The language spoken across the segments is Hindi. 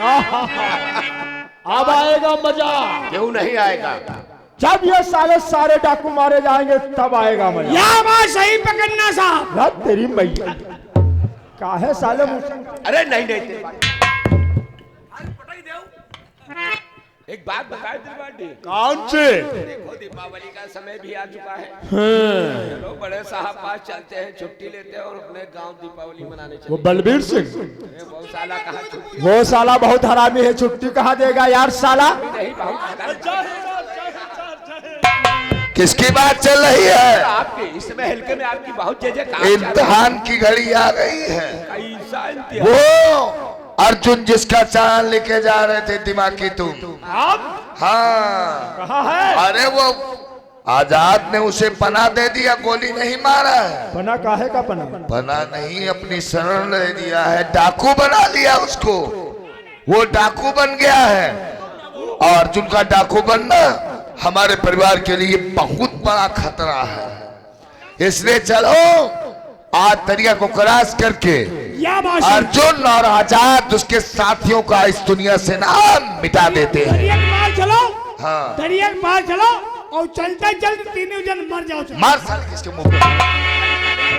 अब आएगा मजा। क्यों नहीं आएगा? जब ये सारे डाकू मारे जाएंगे तब आएगा मजा। या बात सही पकड़ना साहब। ना तेरी मैया काहे साले अरे नहीं एक बात बताए त्रिपाठी। कौन से? देखो दीपावली का समय भी आ चुका है। चलो बड़े साहब पास चलते हैं, छुट्टी लेते हैं और अपने गांव दीपावली मनाने चलते हैं। वो बलबीर सिंह वो साला कहाँ छुट्टी? वो साला बहुत हरामी है, छुट्टी कहाँ देगा यार साला। नहीं किसकी बात चल रही है? आपके इसमें हल्के में आपकी बहुत जय इम्तिहान की घड़ी आ गई है। कैसा इम्तिहान? वो अर्जुन जिसका चांद लेके जा रहे थे दिमागी तुम। हाँ कहाँ है? अरे वो आजाद ने उसे पनाह दे दिया, गोली नहीं मारा है। पना काहे का पना? पना नहीं, अपनी शरण दे दिया है, डाकू बना लिया उसको। वो डाकू बन गया है और अर्जुन का डाकू बनना हमारे परिवार के लिए बहुत बड़ा खतरा है। इसलिए चलो आज दरिया को क्रॉस करके अर्जुन और आजाद उसके साथियों का इस दुनिया से नाम मिटा देते हैं। दरिया के पार चलो। हाँ दरिया के पार चलो और चलते चलते तीनों जन मर जाओ। मार साल किसके मुंह पे,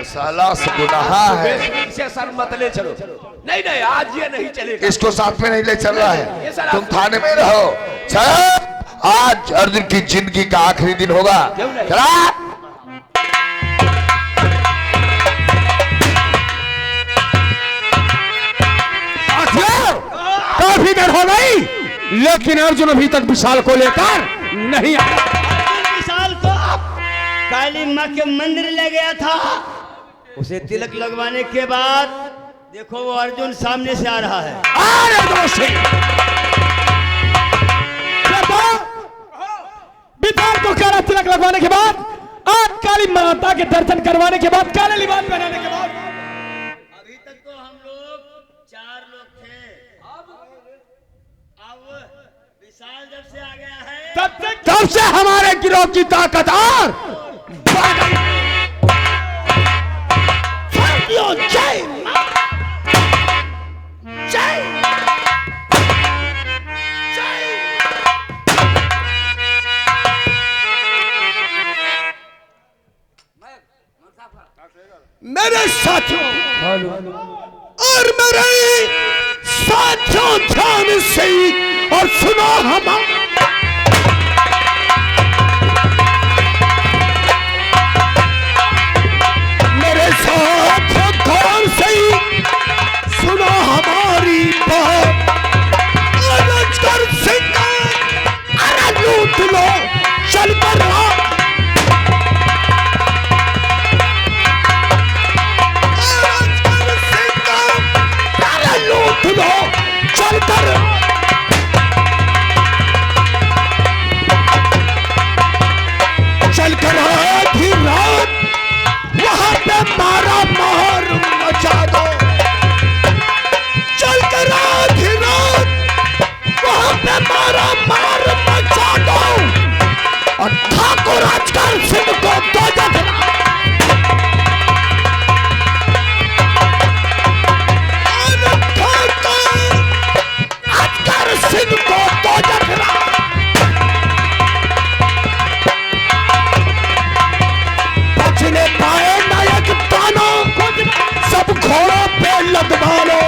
साला से गुनाह है। इसे सर मत ले चलो। नहीं आज ये नहीं चलेगा। इसको साथ में नहीं ले चल रहा है, तुम थाने में रहो। चल आज अर्जुन की जिंदगी का आखिरी दिन होगा। चला काफी देर हो गई लेकिन अर्जुन अभी तक विशाल को लेकर नहीं आया। विशाल को काली माँ के मंदिर ले गया था। उसे तिलक लगवाने के बाद देखो वो अर्जुन सामने से आ रहा है। अरे दोस्त विशाल को कह रहा तिलक लगवाने के बाद, आज काली माता के दर्शन करवाने के बाद, काले लिबास पहनाने के बाद। अभी तक तो हम लोग 4 लोग थे। अब विशाल जब से आ गया है तब से हमारे गिरोह की ताकत और बढ़ गई। जय जय मेरे साथियों और मेरे साथियों ध्यान से और सुनो मेरे साथियों ध्यान से सुनो हमारी बात। अजगर सिंह अरे लूट लो चल कर चल कर चल कर आधी रात वहां पे मारा मार मचा दो। चल कर आधी रात वहां पे मारा मार मचा दो और ठाकुर अजगर सिंह को दो जगह सिंह को तो जगना। बचने पाए नायक तानों सब घोड़ों पे लदवा लो।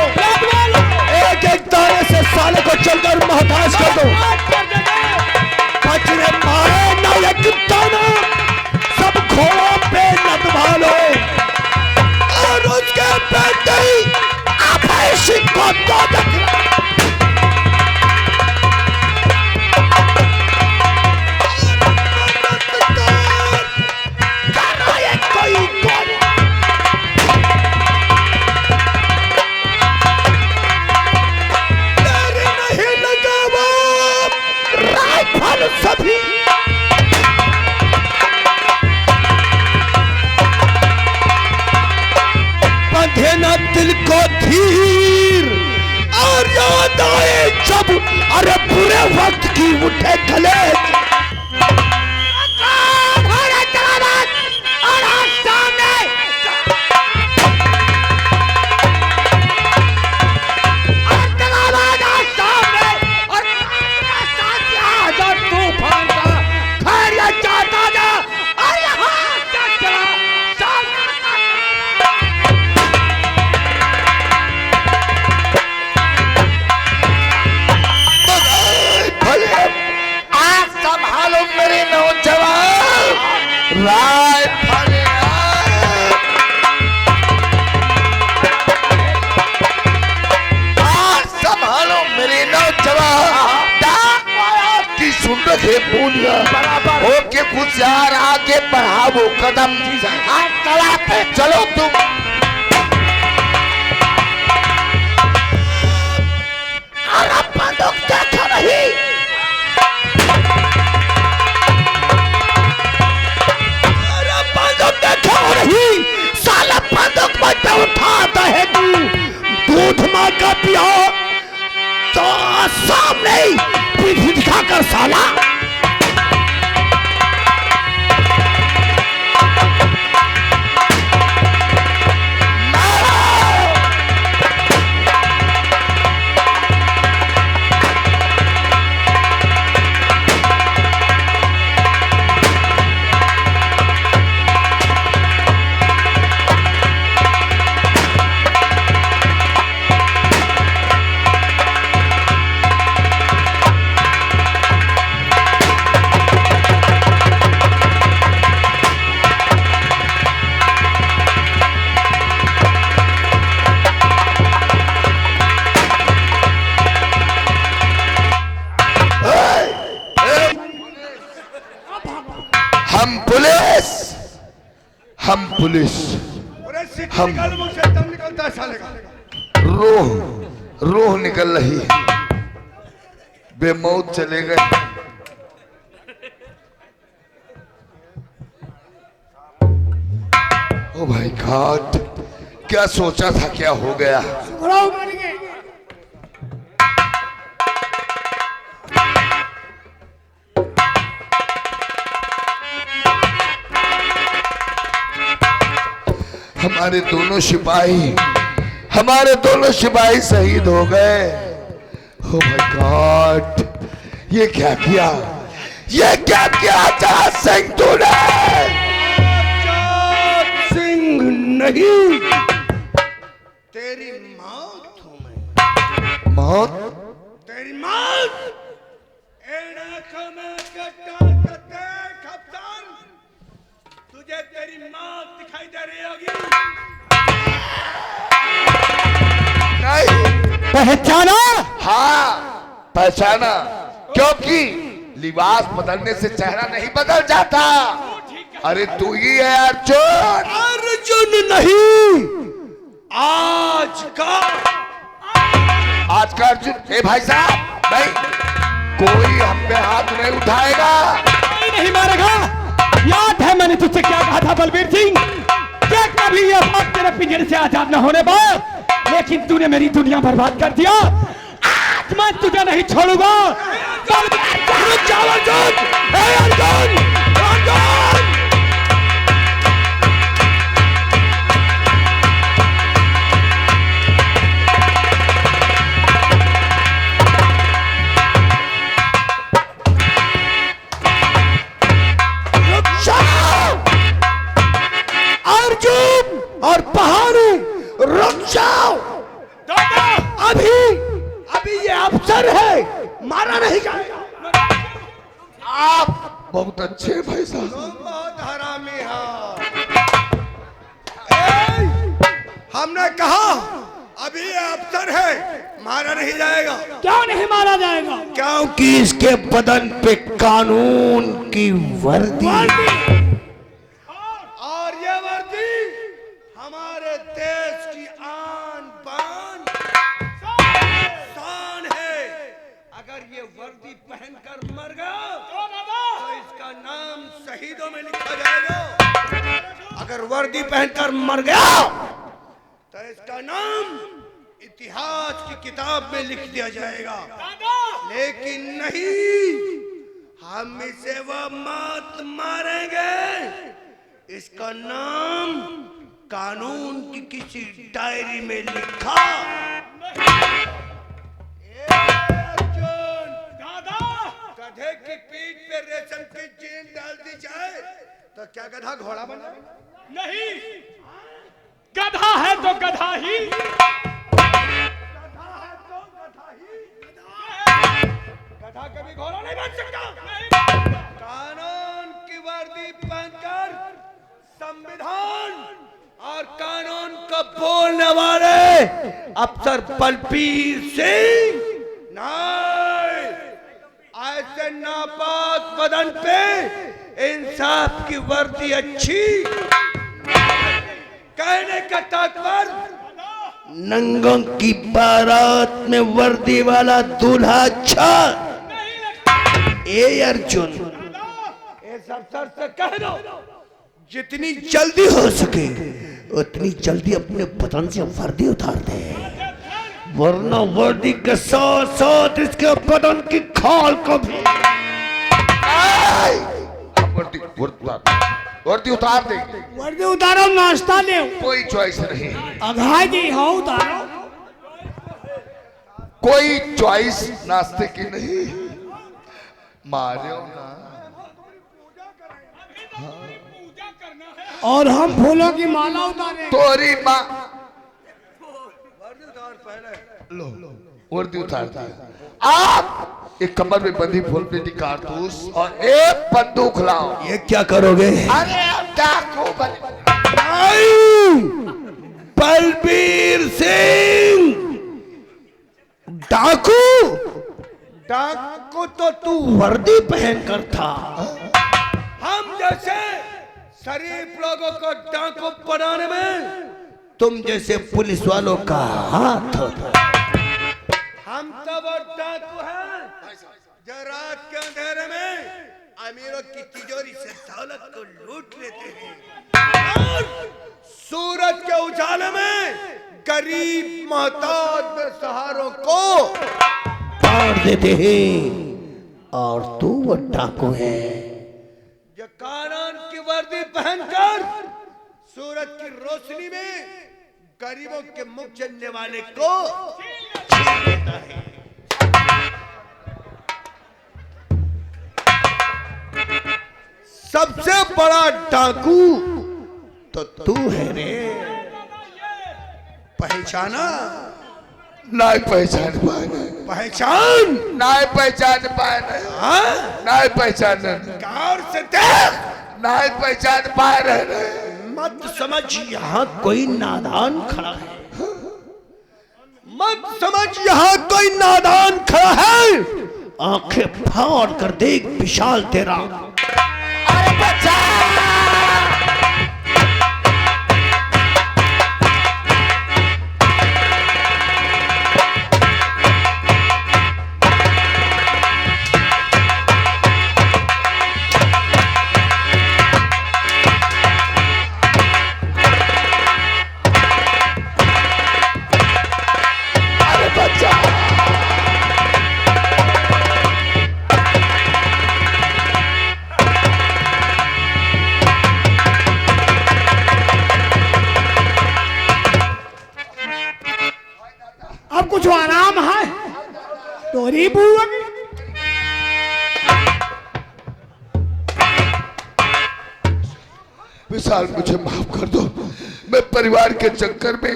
एक एक तारे से साले को चलकर मोहताज कर दो। बचने पाए नायक तानों सब घोड़ों पे लदवा लो और उसके बेटे अभय सिंह को तो जगना। सभी बंधे न दिल को धीर और याद आए जब अरे बुरे वक्त की उठे गले। विचार आगे बढ़ाओ कदम चलाते चलो तुम। अरे बंदूक देखो नहीं, अरे बंदूक देखो नहीं, साला बंदूक मत पे उठाता है तू। दूध माँ का पिया तो सामने पीठ दिखाकर साला। हम पुलिस हम मुझसे दम निकलता है साले का। रोह निकल रही है, बेमौत चले गए। ओ भाई गॉड, क्या सोचा था क्या हो गया। हमारे दोनों सिपाही शहीद हो गए। ओ माय गॉड, ये क्या किया, ये क्या किया आजाद सिंह तूने? आजाद सिंह नहीं, तेरी मौत हूं मैं। मौत? तेरी मौत। इन आंखों में कटार का देख कप्तान, तुझे तेरी मौत दिखाई दे रही होगी। नहीं पहचाना? हाँ पहचाना, क्योंकि लिबास बदलने से चेहरा नहीं बदल जाता। अरे तू ही है अर्जुन। अर्जुन नहीं, आज का अर्जुन। ए भाई साहब, नहीं, कोई हम पे हाथ नहीं उठाएगा, कोई नहीं मारेगा। याद है मैंने तुझसे क्या कहा था बलबीर सिंह, क्या कभी ये बात तेरे पिंजरे से आजाद न होने पर, लेकिन तूने मेरी दुनिया बर्बाद कर दिया। आज मैं तुझे नहीं छोड़ूंगा। रुक जाओ अर्जुन, ए अर्जुन, अर्जुन। रुक जाओ अर्जुन और पहाड़ी, रुक जाओ। अभी ये अवसर है, मारा नहीं जाएगा। आप बहुत अच्छे भाई साहब। तुम बहुत हरामी हो। हमने कहा अभी ये अवसर है, मारा नहीं जाएगा। क्यों नहीं मारा जाएगा? क्योंकि इसके बदन पे कानून की वर्दी। और ये वर्दी हमारे देश की आन बान शान है। अगर ये वर्दी पहनकर मर गया तो इसका नाम शहीदों में लिखा जाएगा। अगर वर्दी पहनकर मर गया तो इसका नाम इतिहास की किताब में लिख दिया जाएगा। लेकिन नहीं, हम इसे वो मौत मारेंगे, इसका नाम कानून की किसी डायरी में लिखा। गधे की पीठ पे रेशम की चेन डाल दी जाए तो क्या गधा घोड़ा बना? नहीं, गधा है तो गधा ही। गधा कभी घोड़ा नहीं बन सकता। कानून की वर्दी पहनकर संविधान और कानून को बोलने वाले अफसर बलबीर सिंह नहीं, ऐसे नापाक बदन पे इंसाफ की वर्दी अच्छी, कहने का तात्पर्य नंगों की बारात में वर्दी वाला दूल्हा अच्छा। ए अर्जुन, इस अफसर से कह दो जितनी जल्दी हो सके उतनी जल्दी अपने बदन से वर्दी उतार दे, वरना वर्दी के साथ साथ इसके बदन की खाल को भी। वर्दी उतार दे। वर्दी उतारो, नाश्ता ले। कोई चॉइस नहीं, अघाई दी हाँ उतारो। कोई चॉइस नाश्ते की नहीं। मारो ना। और हम फूलों की माला उतारे। तोरी माँ लो वर्दी उतार दी। आप एक कमर में बंधी फुल प्लेटी कारतूस और एक बंदूक लाओ। ये क्या करोगे? अरे अब डाकू बलबीर सिंह, डाकू? डाकू तो तू वर्दी पहनकर था। हम जैसे शरीफ लोगों को डाकू बनाने में तुम जैसे पुलिस वालों का हाथ होता। हम तो वो डाकू हैं जो रात के अंधेरे में अमीरों की तिजोरी से दौलत को लूट लेते हैं और सूरज के उजाले में गरीब मोहताज बेसहारों को फाड़ देते हैं। और तू वो डाकू है जो कानून की वर्दी पहनकर सूरज की रोशनी में गरीबों के मुख चलने वाले को छीन लेता है। सबसे बड़ा डाकू तो तू है रे। पहचाना? ना पहचान पाए, पहचान ना पहचान पाए, ना पहचान, कार से देख, ना पहचान पा रहे। मत समझ यहाँ कोई नादान खड़ा है, मत समझ यहाँ कोई नादान खड़ा है। आंखें फाड़ कर देख विशाल तेरा। अरे बच्चा अब कुछ आराम है तोरी बुआ की। विशाल मुझे माफ कर दो, मैं परिवार के चक्कर में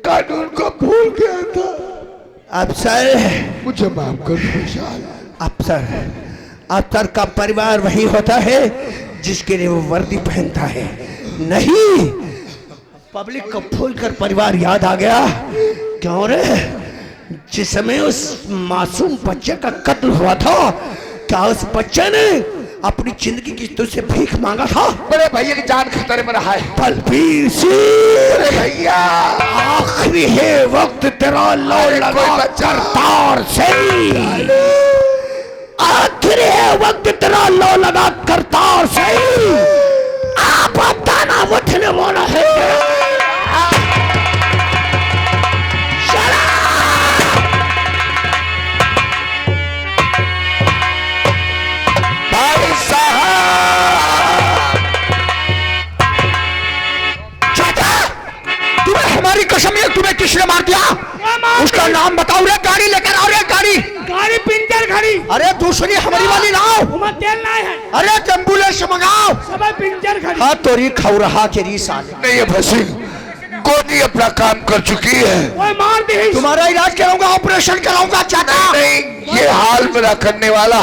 कानून को भूल गया था। अफसर मुझे माफ कर दो विशाल। अफसर, अफसर का परिवार वही होता है जिसके लिए वो वर्दी पहनता है। नहीं, पब्लिक को भूल कर परिवार याद आ गया। क्यों रे? जिस समय उस मासूम बच्चे का कत्ल हुआ था, क्या उस बच्चे ने अपनी जिंदगी की तुझसे भीख मांगा था? बड़े भैया की जान खतरे में रहा है। बलबीर सिंह भैया आखिरी है वक्त तेरा लो लगा करतार से। आखिरी है वक्त तेरा लो लगा करतार से। आप दाना उठने वाला है। भाई साहब, चाचा, तुम्हें हमारी कसम है, तुम्हें किसने मार दिया? उसका नाम बताओ रे। गाड़ी लेकर आओ रे, गाड़ी। गाड़ी पिंजर खड़ी। अरे दूसरी हमारी वाली लाओ। तेल नहीं है। अरे एम्बुलेंस मंगाओ। सब पिंजर खड़ी। हाँ तोरी खाऊ रहा के री साल नहीं है भसी, गोदी अपना काम कर चुकी है। ओए मार दी। तुम्हारा इलाज कराऊंगा, ऑपरेशन कराऊंगा चाचा। नहीं, ये हाल मेरा करने वाला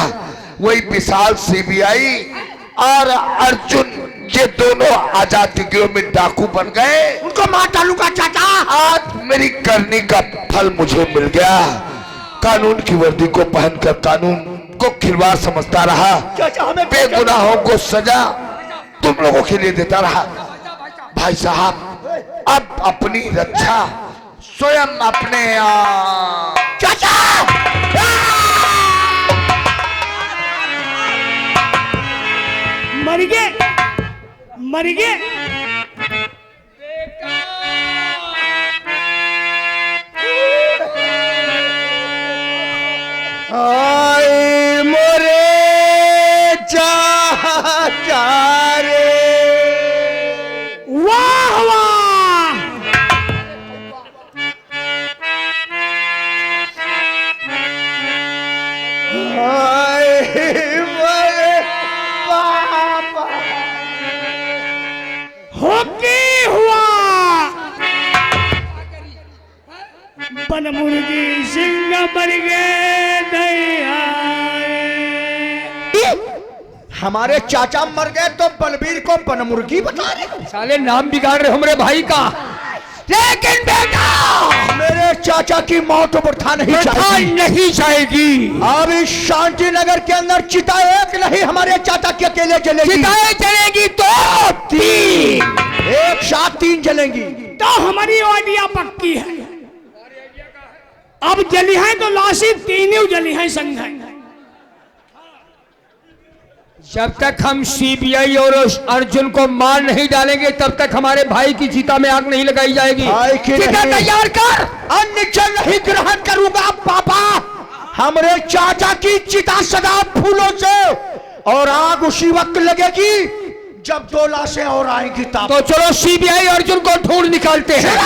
वही विशाल सीबीआई और अर्जुन, ये दोनों आजाद गिरोह में डाकू बन गए। उनको मार डालूंगा चाचा। आज मेरी करनी का फल मुझे मिल गया। कानून की वर्दी को पहनकर कानून तुमको खिलवाड़ समझता रहा, चाचा हमें बेगुनाहों को सजा तुम लोगों के लिए देता रहा। भाई साहब अब अपनी रक्षा स्वयं अपने चाचा मर गए आए मोरे चाचा रे, वाह वाह आए मोरे पापा। होके हुआ बन मुर्गी सिंह मर गए नहीं आए। हमारे चाचा मर गए तो बलबीर को बनमुर्गी बता रहे। साले नाम बिगाड़ रहे हो मेरे भाई का। लेकिन बेटा मेरे चाचा की मौत वृथा नहीं जाएगी, नहीं जाएगी। अब इस शांति नगर के अंदर चिता एक नहीं हमारे चाचा के अकेले जलेगी। चिताएं जलेगी तो तीन, एक साथ तीन जलेंगी। तो हमारी आइडिया पक्की है। अब जली है तो लाशी तीनों जली है संग है। जब तक हम सीबीआई और अर्जुन को मार नहीं डालेंगे तब तक हमारे भाई की चिता में आग नहीं लगाई जाएगी। भाई की चिता नहीं। तैयार कर। अन्न जल नहीं ग्रहण करूंगा पापा। हमारे चाचा की चिता सदा फूलों से, और आग उसी वक्त लगेगी जब दो लाशें और आएंगी तब। तो चलो सीबीआई अर्जुन को ढूंढ निकालते हैं।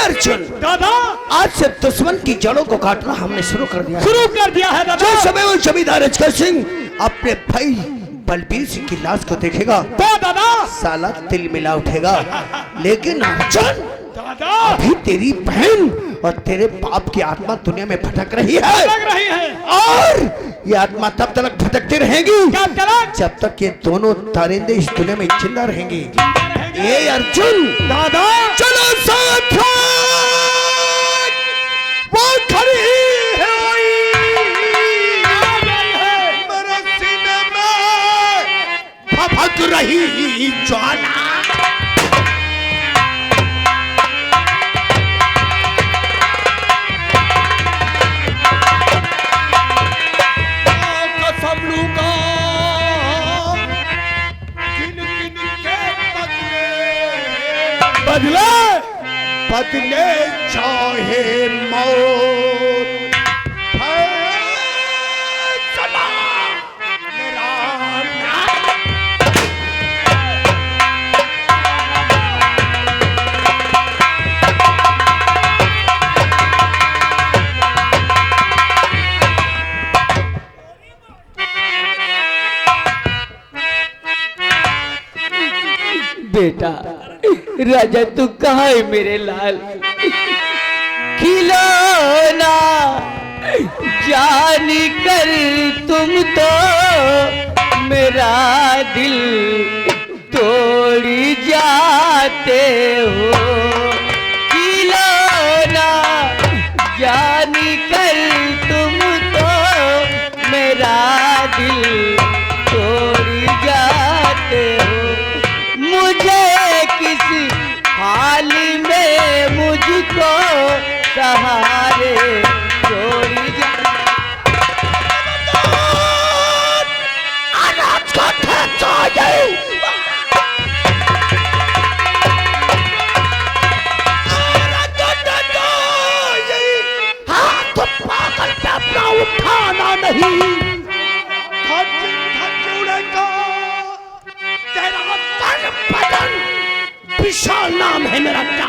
अर्जुन दादा आज से दुश्मन की जड़ों को काटना हमने शुरू कर दिया है। शुरू कर दिया है दादा। जो समय वो जमींदार अजगर सिंह अपने भाई बलबीर सिंह की लाश को देखेगा तो दादा साला तिल मिला उठेगा। लेकिन अर्जुन दादा अभी तेरी बहन और तेरे बाप की आत्मा दुनिया में भटक रही है, लग रही है। और ये आत्मा तब तक भटकती रहेगी क्या करें जब तक ये दोनों तारिंदे इस दुनिया में जिंदा रहेंगे। ए अर्जुन दादा चलो साथ, वो खड़ी है मेरे सीने में भभक रही ज्वाला। कसम लूंगा किन किन के बदले बदले चाहे मौत है चला मेरा बेटा राजा तू कहाँ है मेरे लाल। खिलौना जान कर तुम तो मेरा दिल तोड़ी जाते हो। खिलौना जान कर तुम तो मेरा दिल तोड़ी जाते हो। मुझे किस हाल में मुझको सहारे छोड़ी जा। हाथ पागल पे अपना उठाना नहीं, उड़ेगा तेरा तन बदन। विशाल नाम है मेरा क्या